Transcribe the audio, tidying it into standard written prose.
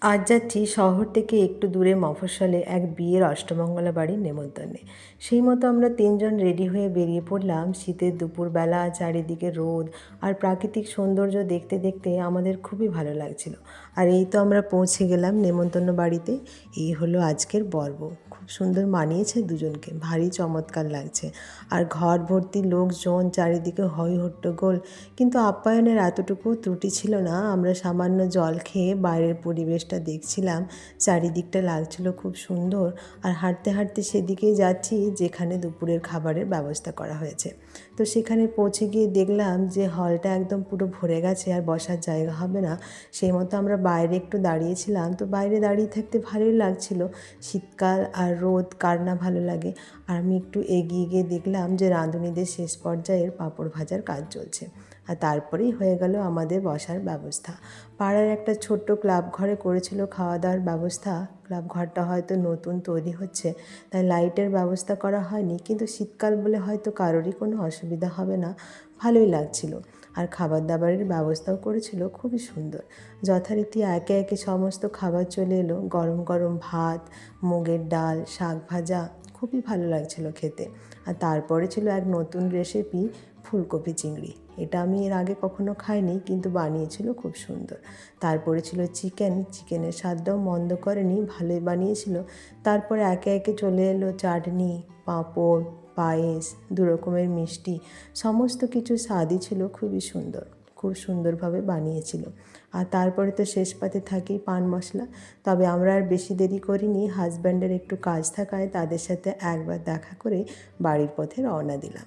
আজ যাচ্ছি শহর থেকে একটু দূরে মফস্বলে এক বিয়ের অষ্টমঙ্গলা বাড়ির নেমন্তন্নে। সেই মতো আমরা তিনজন রেডি হয়ে বেরিয়ে পড়লাম। শীতের দুপুরবেলা, চারিদিকে রোদ আর প্রাকৃতিক সৌন্দর্য দেখতে দেখতে আমাদের খুবই ভালো লাগছিল। আর এই তো আমরা পৌঁছে গেলাম নেমন্তন্ন বাড়িতে। এই হলো আজকের পর্ব। খুব সুন্দর মানিয়েছে দুজনকে, ভারী চমৎকার লাগছে। আর ঘর ভর্তি লোকজন, চারিদিকে হই হট্টগোল, কিন্তু আপ্যায়নের এতটুকু ত্রুটি ছিল না। আমরা সামান্য জল খেয়ে বাইরের পরিবেশটা দেখছিলাম, চারিদিকটা লাগছিল খুব সুন্দর। আর হাঁটতে হাঁটতে সেদিকেই যাচ্ছি যেখানে দুপুরের খাবারের ব্যবস্থা করা হয়েছে। তো সেখানে পৌঁছে গিয়ে দেখলাম যে হলটা একদম পুরো ভরে গেছে, আর বসার জায়গা হবে না। সেই মতো আমরা বাইরে একটু দাঁড়িয়েছিলাম। তো বাইরে দাঁড়িয়ে থাকতে ভালোই লাগছিল। শীতকাল আর রোদ কার না ভালো লাগে। আর আমি একটু এগিয়ে গিয়ে দেখলাম যে রাঁধুনিদের শেষ পর্যায়ের পাঁপড় ভাজার কাজ চলছে। আর তারপরেই হয়ে গেল আমাদের বসার ব্যবস্থা। পাড়ার একটা ছোট্ট ক্লাব ঘরে করেছিল খাওয়া দাওয়ার ব্যবস্থা। ক্লাব ঘরটা হয়তো নতুন তৈরি হচ্ছে, তাই লাইটের ব্যবস্থা করা হয়নি, কিন্তু শীতকাল বলে হয়তো কারোরই কোনো অসুবিধা হবে না। ভালোই লাগছিল। আর খাবার দাবারের ব্যবস্থাও করেছিল খুবই সুন্দর। যথারীতি একে একে সমস্ত খাবার চলে এলো। গরম গরম ভাত, মুগের ডাল, শাক ভাজা, খুবই ভালো লাগছিল খেতে। আর তারপরে ছিল এক নতুন রেসিপি, ফুলকপি চিংড়ি। এটা আমি এর আগে কখনো খাইনি, কিন্তু বানিয়েছিল খুব সুন্দর। তারপরে ছিল চিকেনের স্বাদটাও মন্দ করেনি, ভালোই বানিয়েছিল। তারপরে একে একে চলে এলো চাটনি, পাঁপড়, পায়েস, দু রকমের মিষ্টি। সমস্ত কিছু স্বাদই ছিল খুবই সুন্দর, খুব সুন্দরভাবে বানিয়েছিল। আর তারপরে তো শেষ পাতে থাকেই পান মশলা। তবে আমরা আর বেশি দেরি করিনি। হাজব্যান্ডের একটু কাজ থাকায় তাদের সাথে একবার দেখা করে বাড়ির পথে রওনা দিলাম।